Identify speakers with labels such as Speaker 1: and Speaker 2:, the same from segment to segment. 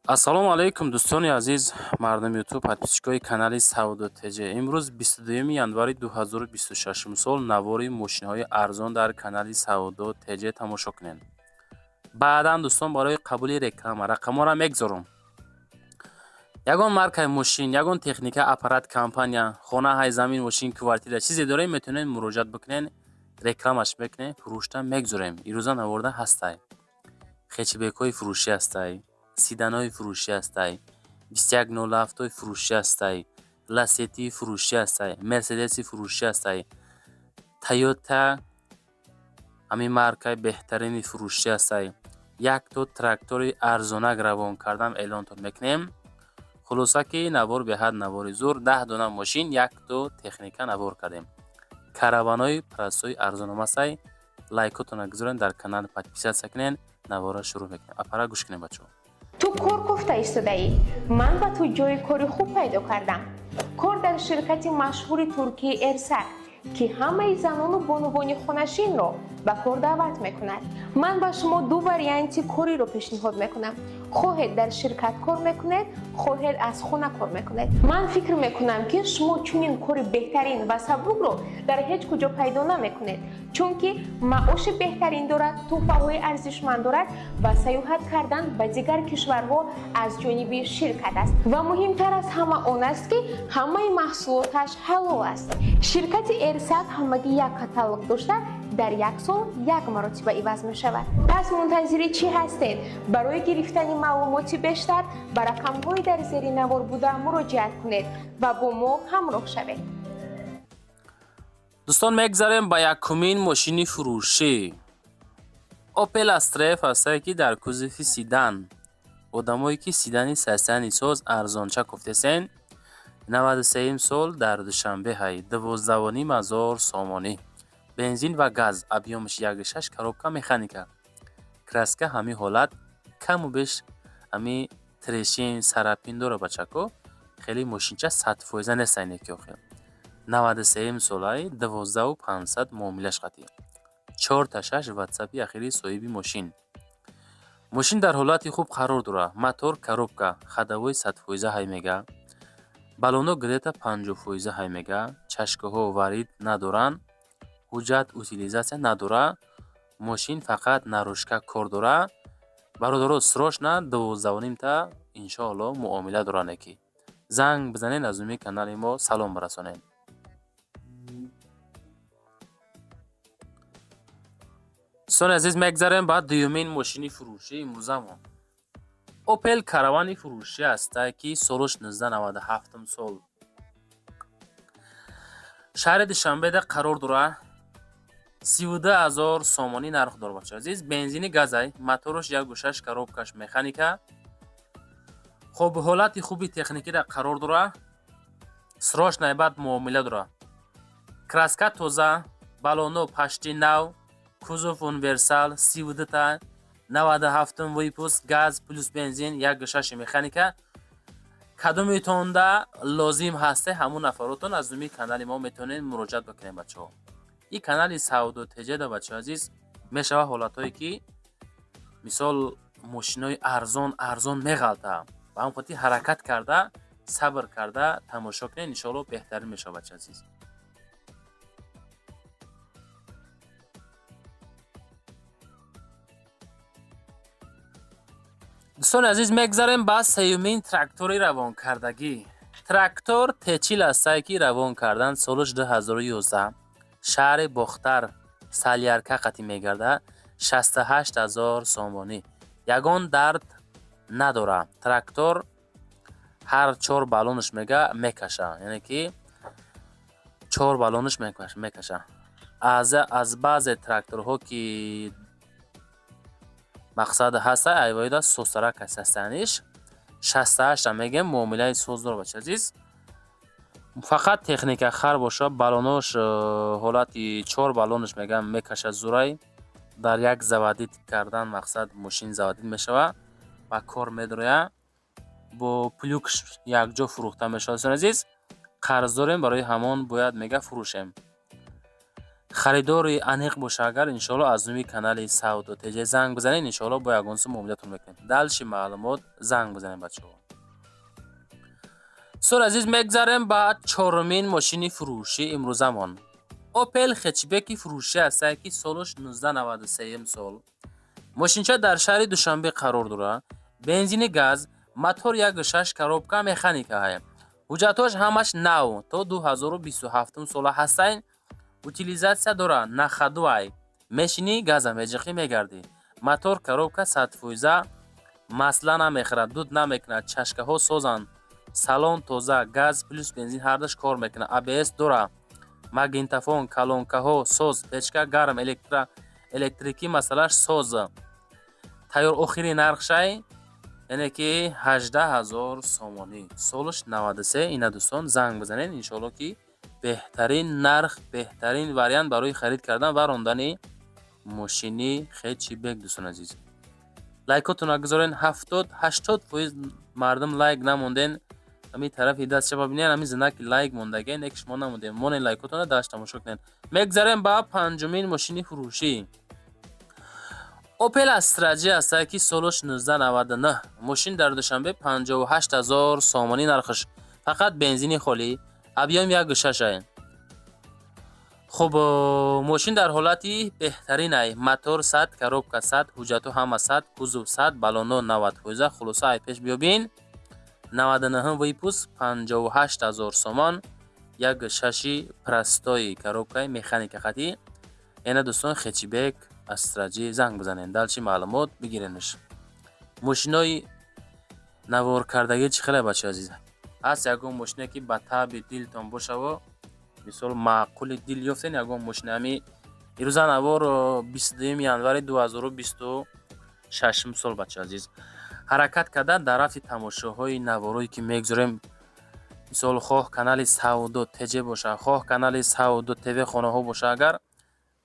Speaker 1: ассалому алайкум дӯстони азиз, мардуми ютуб, подписчикои канали Сауду ТЖ. Имрӯз 22 январи 2026 сол навори мошинҳои арзон дар канали Сауду ТЖ тамошо кунед. Баъдан дӯстон барои қабули реклама рақамҳоро мегузорам. Ягон маркаи мошин, ягон техника, аппарат, компания, хона, ҳай замин, мошин, квартира чизе дорем, метавонед муроҷиат бикунед, рекламаш мекунед, фурӯшта мегузорем. ирӯза наварда ҳастай. Хечбекҳои фурӯшӣ ҳастай, сиданои фурӯшӣ ҳастай, 2107 фурӯшӣ ҳастай, ласети фурӯшӣ ҳастай, мерседеси фурӯшӣ ҳастай, Тойота ҳамин маркаи беҳтарини фурӯшӣ ҳастай. Якто трактори арзонак равон кардам эълонтон мекунем. Хулоса ки навор беҳад навори зур, 10 дона мошин, якто техника навор кардем. Караванои прайсҳои арзонам ҳастай. Лайкотона гузорен, дар канал подписатсия кунен, навора шурӯъ мекунем. Аппарат гӯш кунем бачаҳо.
Speaker 2: ту кор гуфта истодаӣ, ман ба ту ҷойи кори хуб пайдо кардам. Кор дар ширкати машҳури Туркияи Эрсак ки ҳамаи занону бонувони хонашинро ба кор даъват мекунад. Ман ба шумо ду варианти кориро пешниҳод мекунам. хоҳед дар ширкат кор мекунед, хоҳед аз хона кор мекунед. Ман фикр мекунам ки шумо чунин кори беҳтарин ва сабукро дар ҳеҷ куҷо пайдо намекунед, чунки маоши беҳтарин дорад, тӯҳфаҳои арзишманд дорад ва саёҳат кардан ба дигар кишварҳо аз ҷониби ширкат аст. Ва муҳимтар аз ҳама он аст ки ҳамаи маҳсулоташ ҳалол аст. ширкати Эрсак ҳамагӣ як каталог дошта, дар як сол як маротиба иваз мешавад. пас мунтазири чӣ ҳастед? барои гирифтани маълумоти бештар ба рақамҳои дар зери навор буда муроҷиат кунед ва бо мо ҳамроҳ шавед.
Speaker 1: дӯстон мегзарем ба якумин мошини фурӯшӣ. Opel Astra ҳастае ки дар кузуфи сидан. одамое ки сидани сасани соз арзонча гуфтесен. 93 сол дар Душанбеҳай, 12,500 сомонӣ. Бензин ва газ, объёмаш 1.6, коробка механика. Краска ҳамин ҳолат, каму беш ҳамин трешин, сарапин дора бачако. хеле мошинча 100% нестайн ки охир. 93 солай, 12500 муомилаш қатӣ. 4.6 ватсапи ахири соҳиби мошин. мошин дар ҳолати хуб қарор дорад. мотор, коробка, ходовой 100% ҳай мега. балоно грета 50% ҳай мега. чашкаҳо варид надоранд. ҳуҷҷат утилизатсия надора. мошин фақат нарӯшка кор дора. бародаро срочно 12.5 та иншоалло муомила доранд ки. занг бизанед, аз уми канали мо салом расонед. дӯстони азиз, мегзарем ба дуюмин мошини фурӯшии имрӯзамон. Opel каравани фурӯшӣ ҳаста ки солаш 1997 сол шаҳри Душанбеда қарор дорад. 32000 сомонӣ нарх дорад бачаҳо азиз. бензини газай, мотораш 1.6, коробкаш механика. хоб ҳолати хуби техникида қарор дорад. срочно баъд муомила дорад. краска тоза, балоно пашти нав, кузов универсал, 32 та, 97 выпуск, газ плюс бензин, 1.6 механика. кадометонда лозим ҳасте, ҳамун нафаротон аз уми канали мо метавонед муроҷиат бикунед бачаҳо. ин канали Сауду ТЖ да бачаҳо азиз мешава ҳолатҳое ки мисол мошинои арзон меғалта. ба ҳамон хотир ҳаракат карда, сабр карда тамошо кунед, иншоалло беҳтарин мешава бачаҳо азиз. дӯстони азиз, мегзарем ба сеюмин трактори равонкардагӣ. трактор Т40 ҳастае ки равон кардан солаш 2011. шаҳри Бохтар, Салярка қатъи мегардад. 68000 сомонӣ. ягон дард надорад. трактор ҳар 4 баллонаш мекаша, яъне ки 4 баллонаш мекаша. аз баъзе тракторҳо ки мақсад ҳаста айвоида сӯсарак ҳастаниш 68 мегем муомилаи соз дора бача азиз. фақат техника хар боша, балонош ҳолати 4 баллонаш мегам мекаша зурай. дар як заводит кардан мақсад мошин заводит мешава ва кор медроя. бо плюкш якҷо фурӯхта мешава. азиз, қарз дорем, барои ҳамон бояд мега фурӯшем. خریداری انیق باشه اگر انشالله از نوی کانال سعود و تجه زنگ بزنین انشالله با یگان سو ماموریتتون میکنیم. دلش معلومات زنگ بزنین بچه‌ها. سر عزیز میگذاریم بعد چهارمین ماشین فروشی امروزمان اوپل خچبکی فروشی است که سالش 1993 سال. ماشینچه در شهر دوشنبه قرار داره. بنزین گاز، موتور 1.6 коробка مکانیکا است. حجتاش همش نو تا 2027 سال هستند. утилизация дора нахадуай мешини газа меҷиқӣ мегардӣ мотор коробка 100% масла намехӯрад дуд намекунад чашкаҳо созанд салон тоза газ плюс бензин ҳардаш кор мекунад абс дора магнитофон колонкаҳо соз печка гарм электрикӣ масъалаш соз тайёр охири нархшай яъне ки 18000 сомонӣ солаш 93 ина дӯстон занг бизанед иншоалло ки بهترین نرخ بهترین وریانت برای خرید کردن و راندن ماشینی خچبک دوستان عزیز. لایکاتون رو بذارین 70-80% مردم لایک نموندن. همین طرف دست شما ببینین همین زنده که لایک موندگه نکش ما نمونده. مون لایکاتون رو داشت تماشا کنین. میگذاریم با پنجمین ماشین فروشی. اوپل استراجی است که سالش 1999. ماشین در دوشنبه 58000 سامانی نرخش. فقط بنزینی خالی. ابیام 1.6 است. خب ماشین در حالتی بهترین است. موتور 100 коробка 100 حجتو هم 100 کوزو 100 بالونو 90 خلاصه ای پیش بیابین 99 ویپوس 58000 سومان 1.6 پرستای коробка مکانیک خطی. اینا دوستان خچبک استراجی زنگ بزنین دلچی معلومات بگیرینش. ماشینای نوار کردگی چه خیلی بچه عزیز هست. یگون ماشینه که به تاب دلتون باشه و مثال معقول دل یافتین یگون ماشینه همی ایروز نوار 22 январи 2026 سال بچه عزیز حرکت کرده در رفت تماشاهای نواروی که میگذاریم مثال خواه کانال سعود و تجه باشه خواه کانال سعود و تیوی خانه ها باشه اگر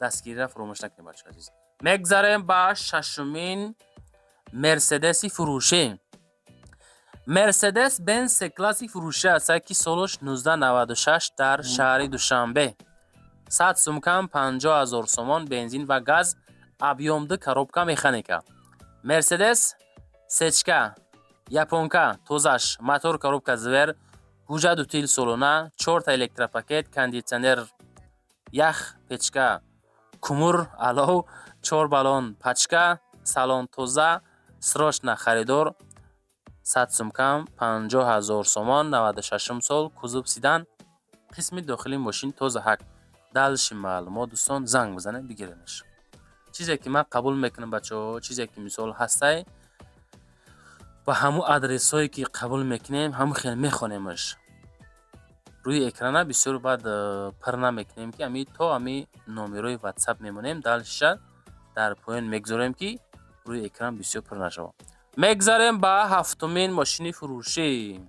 Speaker 1: دستگیری را فراموش نکنید بچه عزیز. میگذاریم با ششمین مرسدسی فروشی. مرسدس بنز سه کلاسی فروشی است که سالش 1996 در شهر دوشنبه 100 سومکم 50000 سومان بنزین و گاز ابیام 2 коробка مکانیکا. مرسدس سچکا японка тозаш мотор коробка звер гужа дутил солона 4 та электропакет кондитсионер ях печка кумур алов 4 балон пачка салон тоза срочно харидор 100 سومکم 50000 سومان 96 سال کوزوب سیدان قسم داخلی ماشین تازه حق دلش معلومات دوستان زنگ بزنه بگیرنش. چیزی که من قبول میکنم بچه‌ها چیزی که مثال هسته و همون آدرس هایی که قبول میکنیم همون خیلی میخونیمش روی اکران بسیار بعد پر نمیکنیم که امی تا امی نمره واتساپ میمونیم دلش در پایین میگذاریم که روی اکران بسیار پر نشود. میگذاریم با هفتمین ماشین فروشی.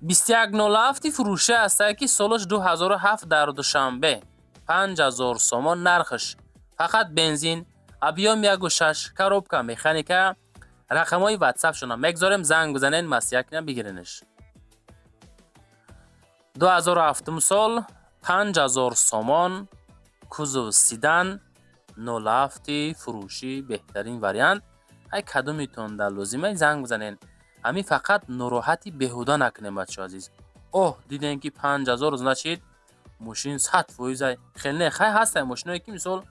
Speaker 1: 2107 فروشی است که سالش 2007 در دوشنبه 5000 سومان نرخش فقط بنزین ابیام 1.6 коробка مکانیکا رقمای واتساپ شونه میگذاریم زنگ بزنین مسیح کنین بگیرینش. 2007 سال 5000 سومان کوزو سیدان 07 فروشی بهترین وریانت ای کدومیتون در لازمه زنگ بزنین. همین فقط ناراحتی بهودا نکنیم بچه عزیز. اوه دیدین که 5000 نشید ماشین 100% خیلی نه خیلی هست ماشینایی که مثال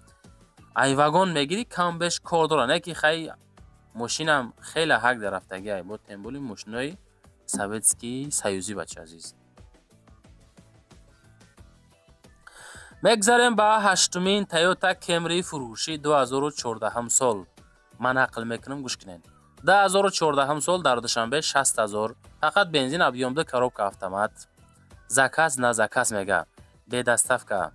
Speaker 1: ای واگن میگیری کم بهش کار داره نه که خیلی ماشینم خیلی حق در رفتگی ای با تمبولی ماشینای سویتسکی سیوزی بچه عزیز. میگذاریم با هشتمین تویوتا کمری فروشی 2014 سال. من عقل میکنم گوش کنین. 2014 سال در دوشنبه 60000 فقط بنزین ابیام 2 коробка автомат заказ на заказ میگه به دستافکا.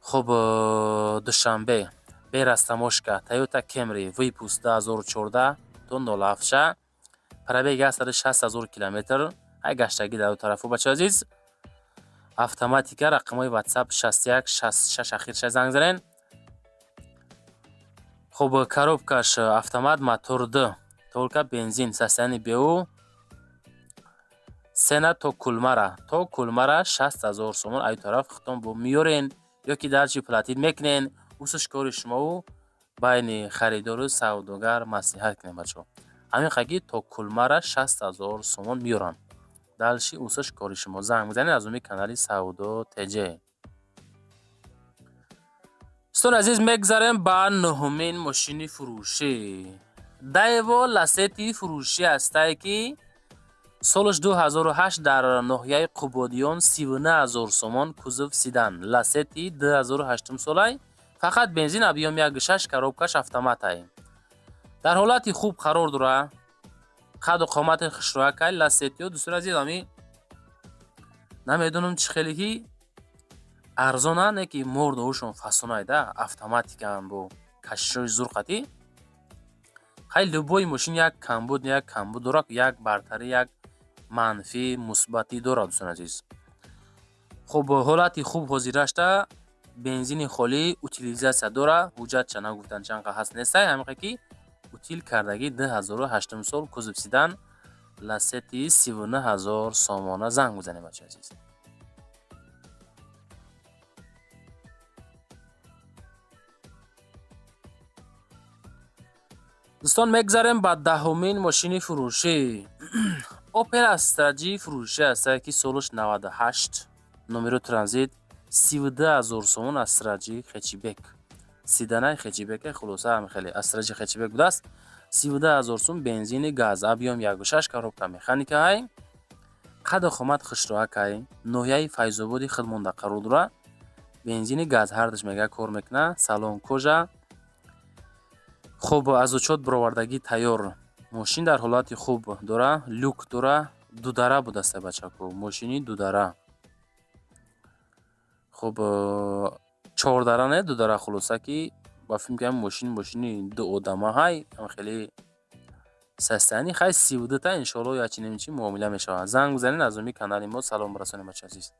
Speaker 1: خب دوشنبه به رستموشکا تویوتا کمری ویپوس 2014 تو 07 پرابیگ 160000 کیلومتر ای گشتگی در دو طرفو بچه عزیز. автоматика رقمای واتساپ 61 66 اخیرش زنگ زنین. خب коробкаш автомат мотор 2 только бензин состояние БУ сена то кулмара 60,000 сомон ай тараф хитон бо миёрен ё ки дарчи платин мекунен. усаш кори шумову байни харидору савдогар маслиҳат кунем бачо. ҳамин қаги то кулмара 60,000 сомон миёранд. далши усаш кори шумо. занг бизанед аз уми канали Саудо ТЖ. дӯстон азиз, мегзарем ба нӯҳумин мошини фурӯшӣ. Daewoo Lacetti фурӯшӣ ҳастае ки солаш 2008 дар ноҳияи Қубодиён 39,000 сомон кузов сидан. Lacetti 2008 солай, фақат бензин объём 1.6 коробкаш автоматай. дар ҳолати хуб қарор дора. қаду қомати хушроякай Lacetti дӯстон азиз, ами намедонам чӣ хеле ки арзона не ки мордоушон фасонайда автоматикан бо кашишои зурқатӣ. хай любой мошин як камбуд дорад, як бартарӣ, як манфӣ мусбатӣ дорад дӯстон азиз. хуб ҳолати хуб ҳозир гашта бензини холӣ утилизатсия дора. ҳуҷҷатча нагуфтан чанқа ҳаст нестай. ҳамиқа ки утил кардаги 2008 сол кузов сидан Lacetti 39,000 сомона. занг бизанем бача азиз. дӯстон мегзарем ба даҳумин мошини фурӯшӣ. Opel Astra G фурӯшӣ ҳастае ки солаш 98, номеро транзит 32,000 сомон. Astra G хечибек, сиданаи хечибеке, хулоса ҳами хеле Astra G хечибек будааст. 32,000 сом, бензини газ, объём 1.6 коробка механикаҳай. қаду хомат хушроякай, ноҳияи Файзободи Хидмонда қарор дора. бензини газ ҳардаш мега кор мекуна. салон кожа. хуб аз учет баровардаги тайёр. мошин дар ҳолати хуб дора. люк дора. дудара будааст бачако, мошини дудара. хуб чордара не дудара, хулоса ки ба фикр мекунам мошини ду одама ҳай хеле састани хай 32 та иншоалло ячи немчи муомила мешавад. занг бизанед аз уми канали мо салом расонем бача азиз.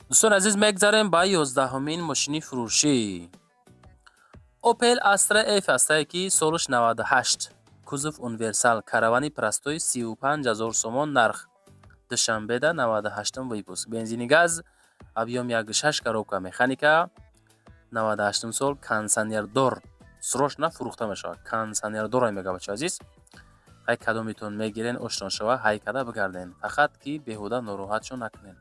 Speaker 1: дӯстон азиз, мегзарем ба 11-ҳумин мошини фурӯшӣ. Opel Astra F ҳастае ки солаш 98, кузов универсал, каравани простой 35,000 сомон. нарх душанбеда 98 выпуск, бензини газ, объём 1.6 коробка механика, 98 сол, кондиционердор, срочно фурӯхта мешавад. кондиционердор мега бача азиз. ҳай кадомитон мегирен ошно шава, ҳай када бигарден, фақат ки беҳуда нороҳатшон накунен.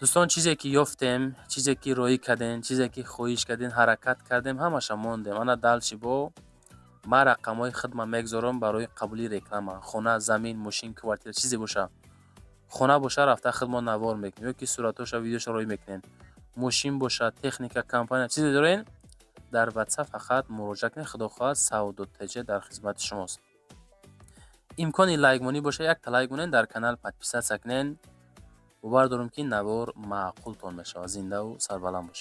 Speaker 1: дӯстон, чизе ки ёфтем, чизе ки роӣ кардем, чизе ки хоҳиш кардем, ҳаракат кардем, ҳамаша мондем. ана далчи бо ма рақамҳои хидма мегзорам барои қабули реклама. хона, замин, мошин, квартира, чизе боша. хона боша, рафта хидма навор мекунем, ё ки суратоша, видеоша роӣ мекунем. мошин боша, техника, компания, чизе дорен, дар WhatsApp фақат муроҷиат кунед. Худо хоҳад Саудо ТЖ дар хизмати шумост. имкони лайкмонӣ боша, якта лайк монен, дар канал подписатсия кунен. бовар дорам ки навор маъқултон мешавад. зиндаву сарбаланд бошед.